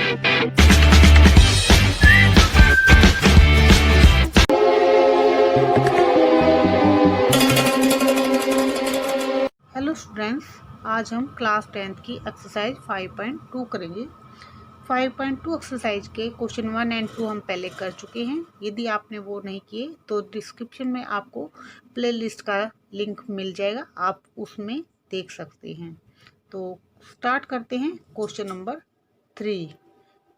Hello students, आज हम class 10th की एक्सरसाइज 5.2 करेंगे। 5.2 एक्सरसाइज के क्वेश्चन 1 एंड 2 हम पहले कर चुके हैं। यदि आपने वो नहीं किए तो डिस्क्रिप्शन में आपको प्लेलिस्ट का लिंक मिल जाएगा, आप उसमें देख सकते हैं। तो स्टार्ट करते हैं क्वेश्चन नंबर 3।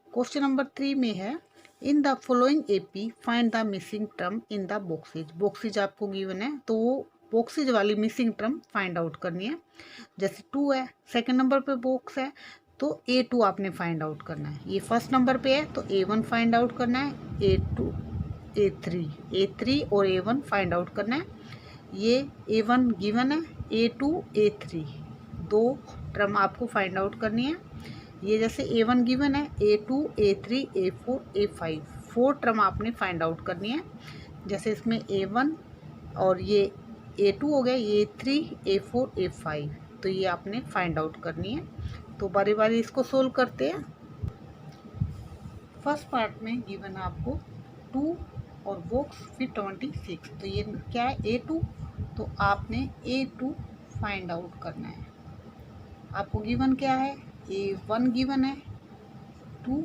क्वेश्चन नंबर 3 में है, in the following AP find the missing term in the boxes. Boxes आपको गिवन है तो वो बॉक्सेज वाली मिसिंग टर्म फाइंड आउट करनी है। जैसे 2 है, सेकंड नंबर पे बॉक्स है तो A2 आपने फाइंड आउट करना है। ये फर्स्ट नंबर पे है तो A1 फाइंड आउट करना है, A2 A3 और A1 फाइंड आउट करना है। ये A1 गिवन है, A2 A3 दो टर्म आपको फाइंड आउट करनी है। ये जैसे A1 गिवन है, A2 A3 A4 A5 four term आपने फाइंड आउट करनी है। जैसे इसमें A1 और ये A2 हो गया, A3 A4 A5, तो ये आपने फाइंड आउट करनी है। तो बारी बारी इसको सोल्व करते हैं। फर्स्ट पार्ट में गिवन है आपको 2 और बॉक्स फिर 26, तो ये क्या है A2, तो आपने A2 फाइंड आउट करना है। आपको गिवन क्या है, A1 गिवन है 2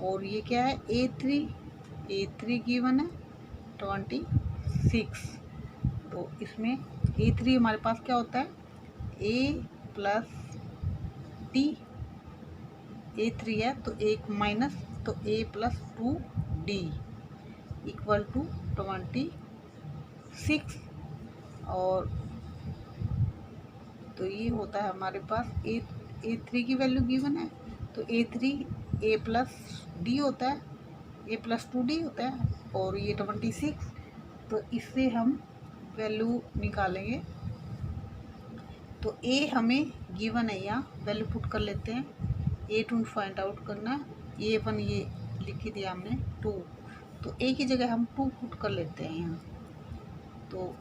और ये क्या है A3 गिवन है 26। तो इसमें A3 हमारे पास क्या होता है, A प्लस टी, A3 है तो एक माइनस, तो A plus 2D equal to 26। और तो ये होता है हमारे पास A3 की वैल्यू गिवन है तो A3 A प्लस डी होता है, A प्लस 2D होता है, और ये 26। तो इससे हम वैल्यू निकालेंगे। तो A हमें गिवन है, यहाँ वैल्यू पुट कर लेते हैं। A2 फाइंड आउट करना है, A1 ये लिख ही दिया हमने 2, तो A की जगह हम 2 पुट कर लेते हैं यहाँ। तो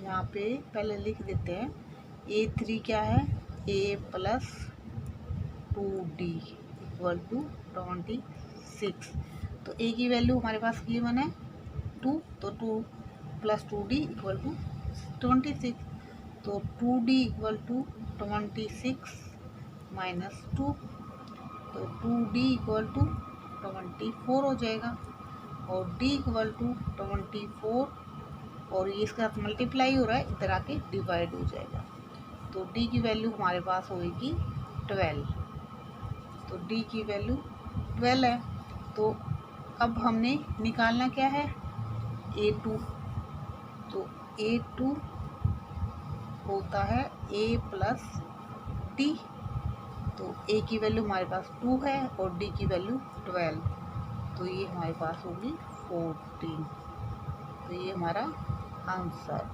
यहाँ पे पहले लिख देते हैं A3 क्या है, A plus 2D equal to 26। तो A की वैल्यू हमारे पास गिवन है 2, तो 2 प्लस 2D इक्वल टू 26। तो 2D इक्वल टू 26 माइनस 2, तो 2D इक्वल टू 24 हो जाएगा, और D इक्वल टू 24, और ये इसके साथ मल्टीप्लाई हो रहा है, इधर आके डिवाइड हो जाएगा। तो D की वैल्यू हमारे पास होगी 12। तो D की वैल्यू 12 है। तो अब हमने निकालना क्या है, A2। तो A2 होता है A प्लस डी, तो A की वैल्यू हमारे पास 2 है और D की वैल्यू 12, तो ये हमारे पास होगी 14। तो ये हमारा आंसर,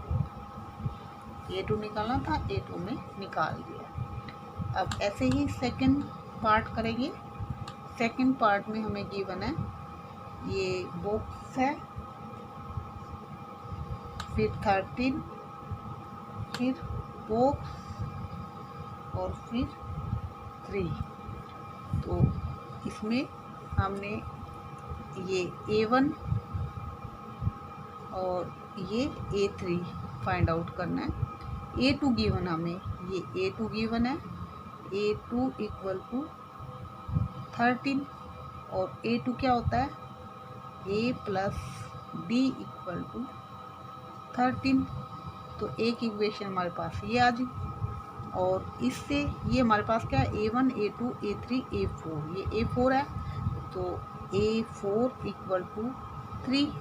A2 निकालना था, A2 में निकाल दिया। अब ऐसे ही सेकंड पार्ट करेंगे। सेकंड पार्ट में हमें गिवन है, ये बॉक्स है, फिर 13, फिर बॉक्स और फिर 3। तो इसमें हमने ये A1 और ये A3 फाइंड आउट करना है। A2 गिवन हमें, ये A2 गिवन है, A2 इक्वल टू 13, और A2 क्या होता है, A plus D equal to 13। तो एक इक्वेशन हमारे पास ये आ गई, और इससे ये हमारे पास क्या है, A1 A2 A3 A4, ये A4 है, तो A4 इक्वल टू 3।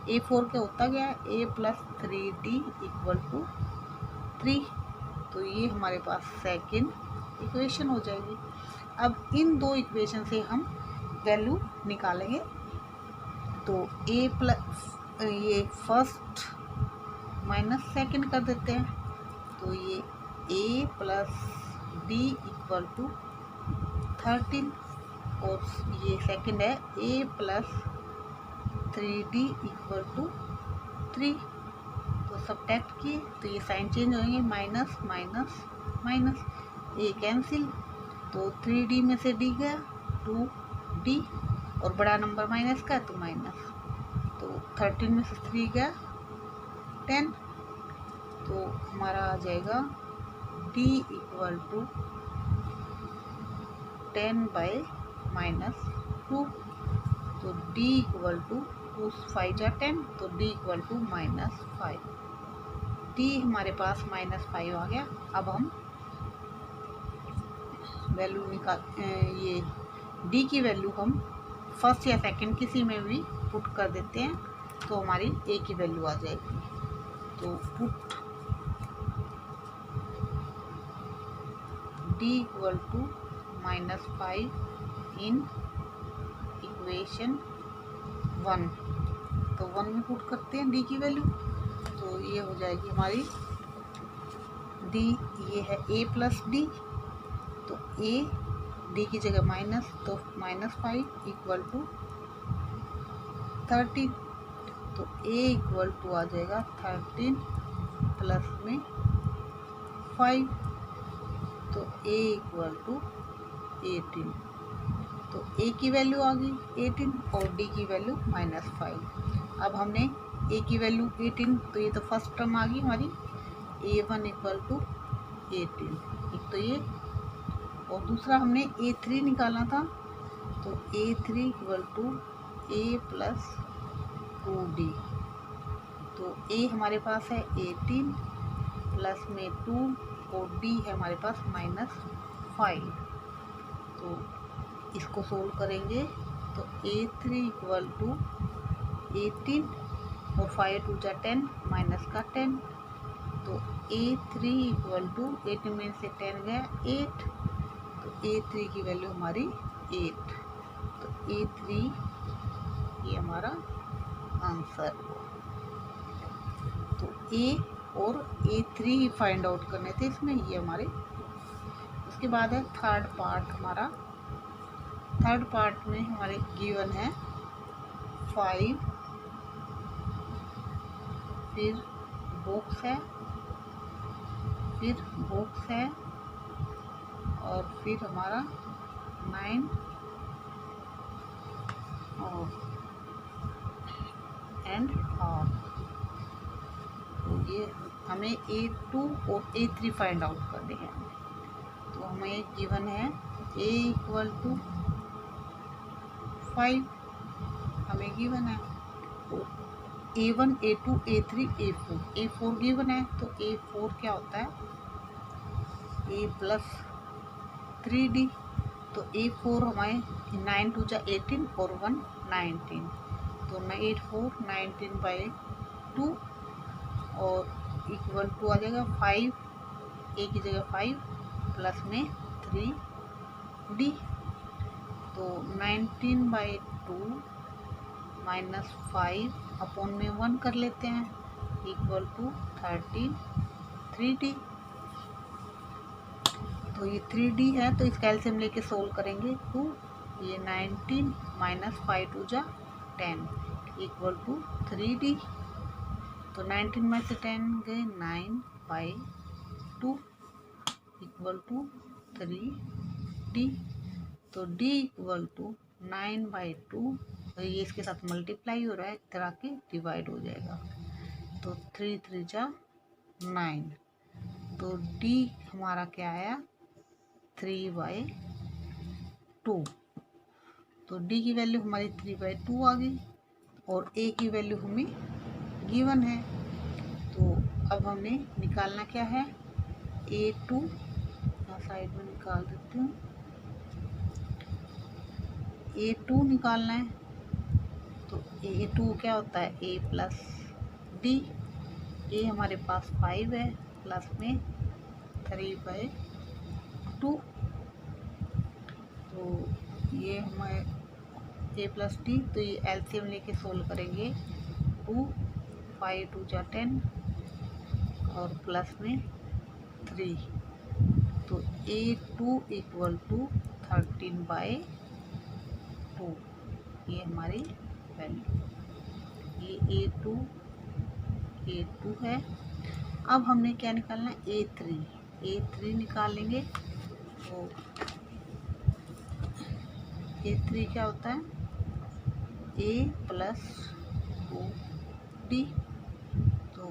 A4 क्या होता गया है, A plus 3D equal to 3। तो ये हमारे पास सेकेंड इक्वेशन हो जाएगी। अब इन दो इक्वेशन से हम वैल्यू निकालेंगे। तो A प्लस, ये फर्स्ट माइनस सेकेंड कर देते हैं, तो ये A plus D equal to 13, और ये सेकंड है A plus 3D equal to 3। तो सब्ट्रैक्ट किए तो ये साइन चेंज होंगे, minus minus minus, A cancel, तो 3D में से D गया 2D, और बड़ा नंबर माइनस का है तो माइनस, तो 13 में से 3 गया 10, तो हमारा आ जाएगा D इक्वल टू 10/-2, तो D इक्वल टू 2 5 जा 10, तो D इक्वल टू -5। D हमारे पास -5 आ गया। अब हम वैल्यू निकाल, ये D की वैल्यू हम फर्स्ट या सेकंड किसी में भी पुट कर देते हैं तो हमारी A की वैल्यू आ जाएगी। तो put D equal to -5 in equation 1, तो 1 में पुट करते हैं D की वैल्यू, तो ये हो जाएगी हमारी D, ये है A प्लस D, तो A D की जगह माइनस, तो -5 इक्वल टू 13, तो A इक्वल टू आ जाएगा 13 प्लस में 5, तो A इक्वल टू 18, तो A की वैल्यू आ गई 18 और D की वैल्यू -5। अब हमने A की वैल्यू 18, तो ये तो फर्स्ट टर्म आ गई हमारी A1 इक्वल टू 18, एक तो ये, और दूसरा हमने A3 निकालना था, तो A3 equal to A plus 2D, तो A हमारे पास है 18 प्लस में 2 और D है हमारे पास -5, तो इसको सोल्व करेंगे तो A3 इक्वल टू 18 और 5 2 जा 10, माइनस का 10, तो A3 इक्वल टू 18 में से 10 गया 8, तो A3 की वैल्यू हमारी 8, तो A3 ये हमारा आंसर। तो A और A3 ही फाइंड आउट करने थे इसमें, ये हमारे। उसके बाद है थर्ड पार्ट हमारा। थर्ड पार्ट में हमारे गिवन है 5, फिर बॉक्स है, फिर बॉक्स है, और फिर हमारा 9 और एंड हाफ। तो ये हमें A2 और A3 फाइंड आउट करने हैं। तो हमें गिवन है A इक्वल टू 5 हमें गिवन है, तो A1 A2 A3 A4 given है, तो A4 क्या होता है A प्लस 3D, तो A4 हमारे 9 2 जा 18 और 1 19, तो 8 4 19/2 और इक्वल टू आ जाएगा 5, A की जगह 5 प्लस में 3D, तो 19/2 माइनस 5 अपॉन में 1 कर लेते हैं इक्वल टू 3D। तो ये 3D है, तो इसका एलसीएम लेके सोल्व करेंगे, तो ये 19 माइनस 5 2 जा 10 इक्वल टू 3D, तो 19 में से 10 गए 9/2 इक्वल टू 3D, तो D इक्वल टू 9/2, तो ये इसके साथ मल्टीप्लाई हो रहा है, एक तरह के डिवाइड हो जाएगा, तो 3 3 जा 9, तो D हमारा क्या आया 3/2, तो D की वैल्यू हमारी 3/2 आ गई, और A की वैल्यू हमें गिवन है। तो अब हमने निकालना क्या है A2, साइड में निकाल देती हूँ, A2 निकालना है, तो A2 क्या होता है A प्लस D, A हमारे पास 5 है प्लस में 3/2, तो ये हमारे A प्लस D, तो ये एलसीएम लेके सोल्व करेंगे 2 5 2 जा 10 और प्लस में 3, तो A2 इक्वल टू 13/2, ये हमारी वैल्यू, ये A2 है। अब हमने क्या निकालना है A3 निकाल लेंगे, तो A3 क्या होता है A प्लस 2D। तो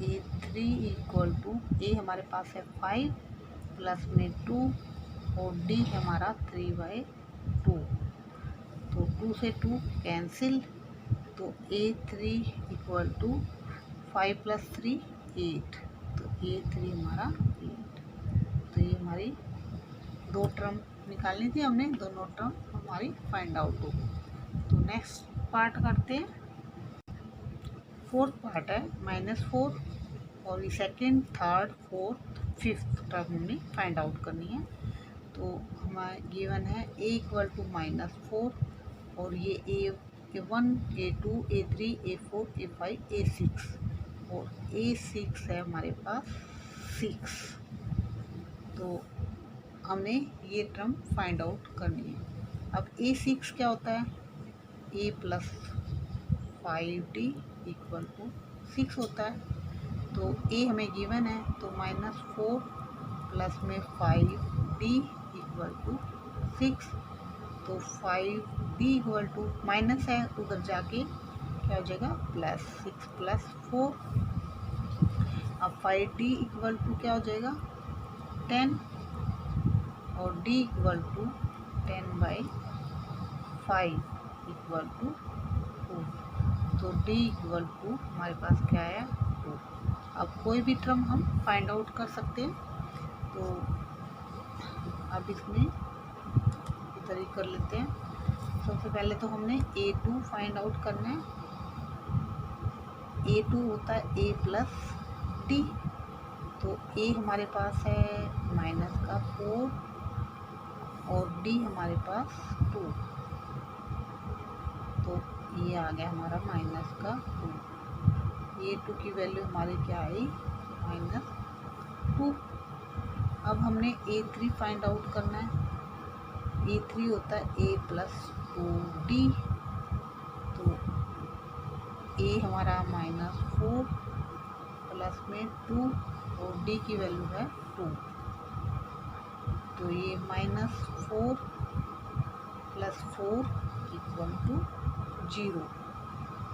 A3 इक्वल टू A हमारे पास है 5 प्लस में 2 और D हमारा 3/2। तो 2 से 2 कैंसिल, तो A3 इक्वल टू 5 प्लस 3 8। तो A3 हमारा 8। तो ये हमारी दो टर्म निकालनी थी हमने, दोनों टर्म हमारी फाइंड आउट हो। तो नेक्स्ट पार्ट करते हैं। फोर्थ पार्ट है -4 और ये second, third, fourth, fifth term हमने फाइंड आउट करनी है। तो हमारा गिवन है A इक्वल टू -4 और ये A1, A2, A3, A4, A5, A6 और A6 है हमारे पास 6। तो हमने ये टर्म फाइंड आउट करनी है। अब A6 क्या होता है A plus 5D equal to 6 होता है। तो A हमें गिवन है, तो -4 प्लस में 5D इक्वल टू 6। तो 5D इक्वल टू माइनस है, उधर जाके क्या हो जाएगा प्लस 6 प्लस 4। अब 5D इक्वल टू क्या हो जाएगा 10 और D equal to 10/5 equal to 2। तो D इक्वल टू हमारे पास क्या है 2। अब कोई भी टर्म हम फाइंड आउट कर सकते हैं। तो अब इसमें इधर ही कर लेते हैं। सबसे पहले तो हमने A2 फाइंड आउट करना है। A2 होता है A प्लस D। तो A हमारे पास है -4 और D हमारे पास 2। तो ये आ गया हमारा -2। A2 की वैल्यू हमारी क्या आई -2। अब हमने A3 फाइंड आउट करना है। A3 होता है A प्लस 2D। तो A हमारा -4 प्लस में 2 और D की वैल्यू है 2। तो ये -4 प्लस 4 इक्वल टू 0।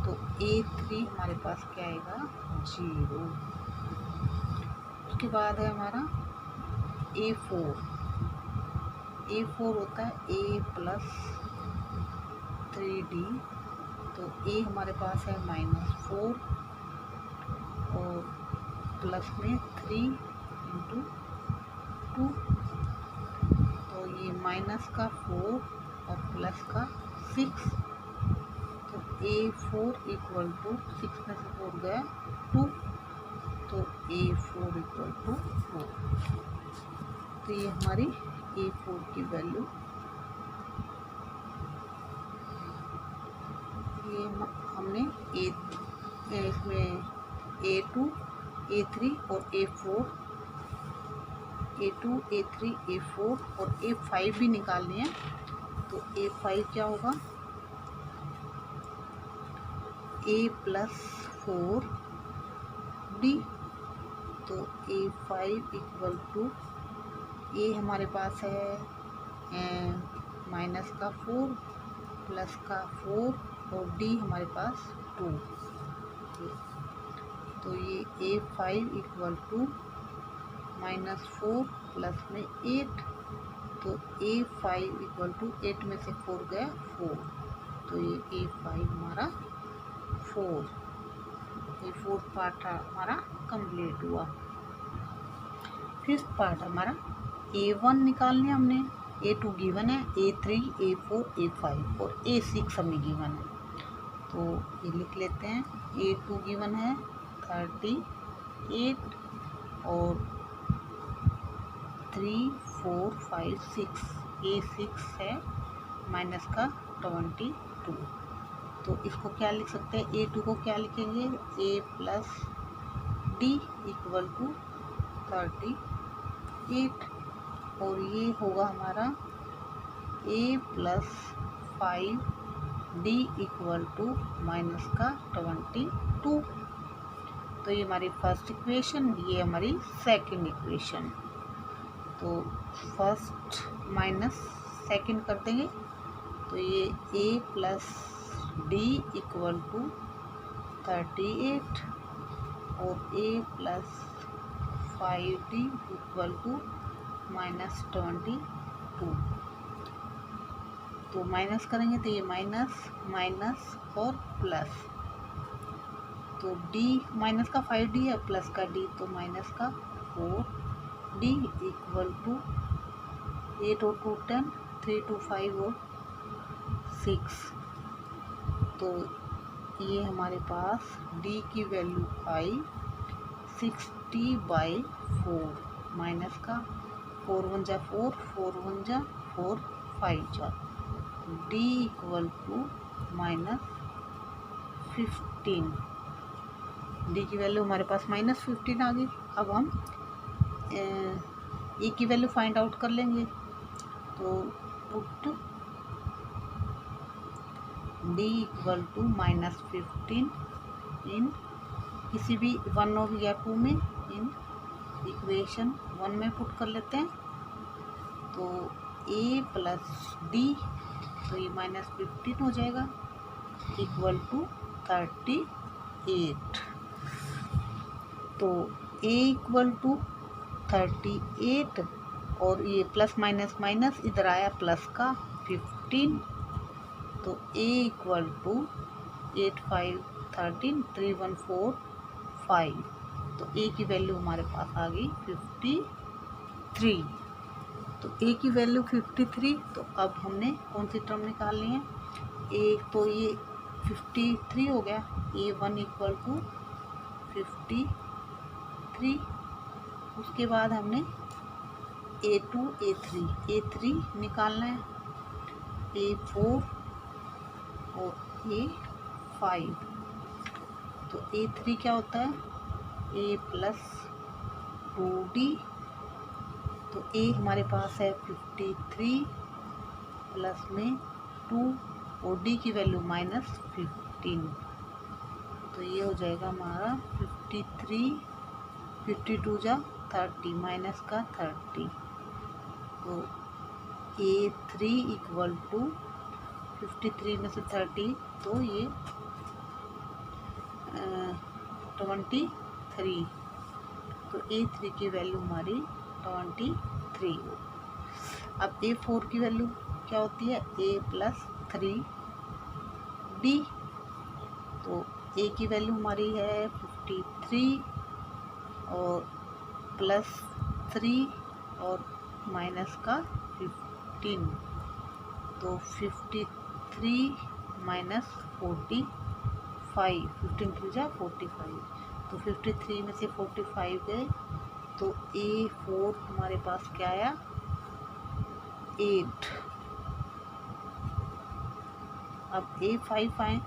तो A3 हमारे पास क्या आएगा 0। उसके बाद है हमारा A4। A4 होता है A प्लस 3D। तो A हमारे पास है -4 और प्लस में 3 इंटू 2। तो ये -4 और प्लस का 6। तो A4 इक्वल टू 6 में से 4 गया 2। तो A4 इक्वल टू 4। तो ये हमारी A4 की वैल्यू, ये हमने इसमें A2, A3 और A2, A3, A4 और A5 भी निकालनी है। तो A5 क्या होगा A प्लस 4D। तो A5 इक्वल टू A हमारे पास है -4 प्लस का 4 और D हमारे पास 2। तो ये A5 इक्वल टू -4 प्लस में 8। तो A5 इक्वल टू 8 में से 4 गया 4। तो ये A5 हमारा 4। ये फोर्थ पार्ट हमारा कंप्लीट हुआ। फिफ्थ पार्ट हमारा A1 निकालने हमने। A2 गिवन है, A3, A4, A5 और A6 हमें गिवन है। तो ये लिख लेते हैं। A2 गिवन है 38 और 3, 4, 5, 6। A6 है माइनस का 22। तो इसको क्या लिख सकते हैं A2 को क्या लिखेंगे A plus D equal to 38 और ये होगा हमारा A plus 5D equal to minus का 22। तो ये हमारी फर्स्ट इक्वेशन, ये हमारी सेकंड इक्वेशन। तो फर्स्ट माइनस सेकंड कर देंगे। तो ये a plus D equal to 38 और a plus 5d equal to -22। तो माइनस करेंगे तो ये माइनस माइनस और प्लस, तो d माइनस का 5d है प्लस का d तो माइनस का 4d इक्वल टू 8 और 2 10, 3 2 5 और 6। तो ये हमारे पास d की वैल्यू आई 60/4 माइनस का 4 1 जा 4 4 1 जा 4 5 जा d इक्वल टू -15। d की वैल्यू हमारे पास -15 आ गई। अब हम ए की वैल्यू फाइंड आउट कर लेंगे। तो पुट d इक्वल टू -15 इन किसी भी 1 और या 2 में, इन इक्वेशन 1 में पुट कर लेते हैं। तो a प्लस डी, तो ये -15 हो जाएगा इक्वल टू 38। तो a इक्वल टू 38 और ये प्लस माइनस माइनस इधर आया प्लस का 15। तो a इक्वल टू 8 5 13 3 1 4 5। तो a की वैल्यू हमारे पास आ गई 53। तो a की वैल्यू 53। तो अब हमने कौन सी टर्म निकालनी है? एक तो ये 53 हो गया, a1 इक्वल टू 53। उसके बाद हमने a2 a3 निकालना है, a4 और a5। तो a3 क्या होता है? a plus 2d। तो a हमारे पास है 53 प्लस में 2 और d की वैल्यू -15। तो ये हो जाएगा हमारा 53 52 जा 30 माइनस का 30। तो a3 इक्वल टू 53 में से 30 तो ये 23। तो a3 की वैल्यू हमारी 23 हो। अब a4 की वैल्यू क्या होती है? a plus 3d। तो a की वैल्यू हमारी है 53 और प्लस 3 और माइनस का 15। तो 53 माइनस 45, 15 3 जा 45। तो 53 में से 45 गए तो a4 हमारे पास क्या आया? 8। अब a5 आए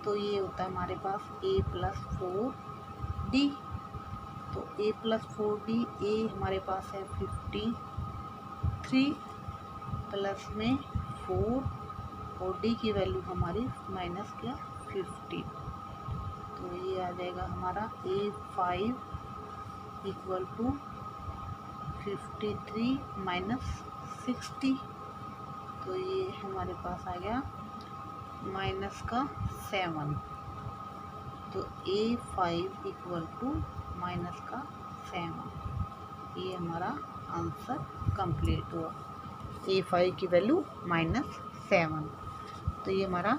तो ये होता है हमारे पास a प्लस 4d। तो a प्लस 4d, a हमारे पास है 53 प्लस में 4 और d की वैल्यू हमारी माइनस क्या 50। तो ये आ जाएगा हमारा a5 इक्वल टू 53 माइनस 60। तो ये हमारे पास आ गया माइनस का 7। तो a5 इक्वल टू माइनस का 7। ये हमारा आंसर कंप्लीट हुआ। a5 की वैल्यू -7। तो ये हमारा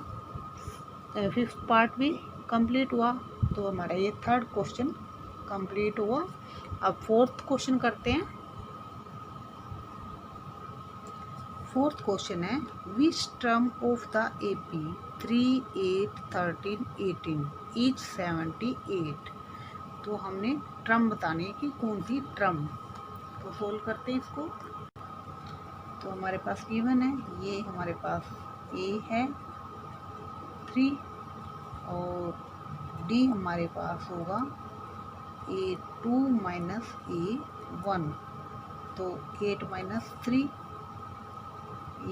5th पार्ट भी कंप्लीट हुआ। तो हमारा ये 3rd क्वेश्चन कंप्लीट हुआ। अब 4th क्वेश्चन करते हैं। 4th क्वेश्चन है which term of the AP 3 8 13 18 each 78। तो हमने टर्म बताने की कौन सी टर्म। तो सोल्व करते हैं इसको। तो हमारे पास गिवन है, ये हमारे पास a है 3 और d हमारे पास होगा a2 माइनस a1। तो 8 माइनस 3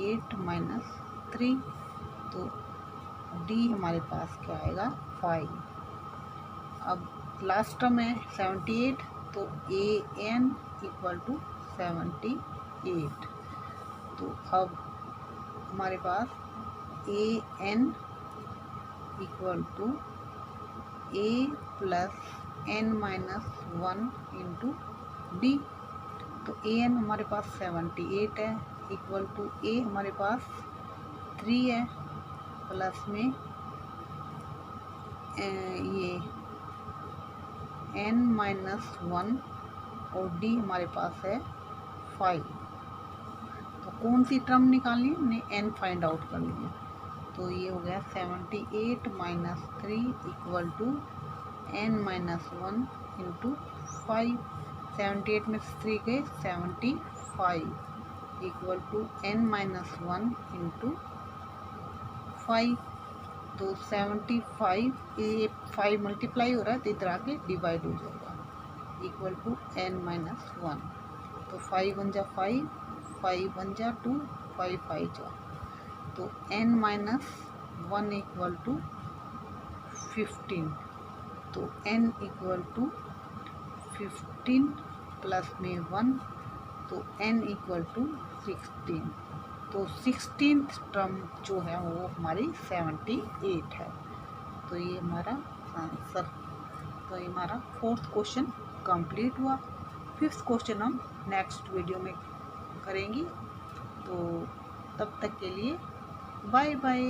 8 माइनस 3। तो d हमारे पास क्या आएगा 5। अब लास्ट टर्म है 78। तो an इक्वल टू 78। तो अब हमारे पास a n equal to a plus n minus 1 into d. तो ए एन हमारे पास 78 है, इक्वल टू ए हमारे पास 3 है, प्लस में ये एन माइनस 1 और डी हमारे पास है 5। तो कौन सी टर्म निकालनी है, हमने एन फाइंड आउट करनी है। तो ये हो गया 78 minus 3 equal to N minus 1 into 5। 78 में 3 गए 75 equal to N minus 1 into 5। तो 75 ये 5 मल्टीप्लाई हो रहा है तो इधर आके डिवाइड हो जाएगा, इक्वल टू एन माइनस 1। तो 5 1 जा 5, 5 1 जा 2, 5 5 जा, तो n माइनस 1 इक्वल टू 15। तो n इक्वल टू 15 प्लस में 1, तो n इक्वल टू 16। तो 16th टर्म जो है वो हमारी 78 है। तो ये हमारा आंसर। तो ये हमारा 4th क्वेश्चन कंप्लीट हुआ। 5th क्वेश्चन हम नेक्स्ट वीडियो में करेंगी। तो तब तक के लिए बाय बाय।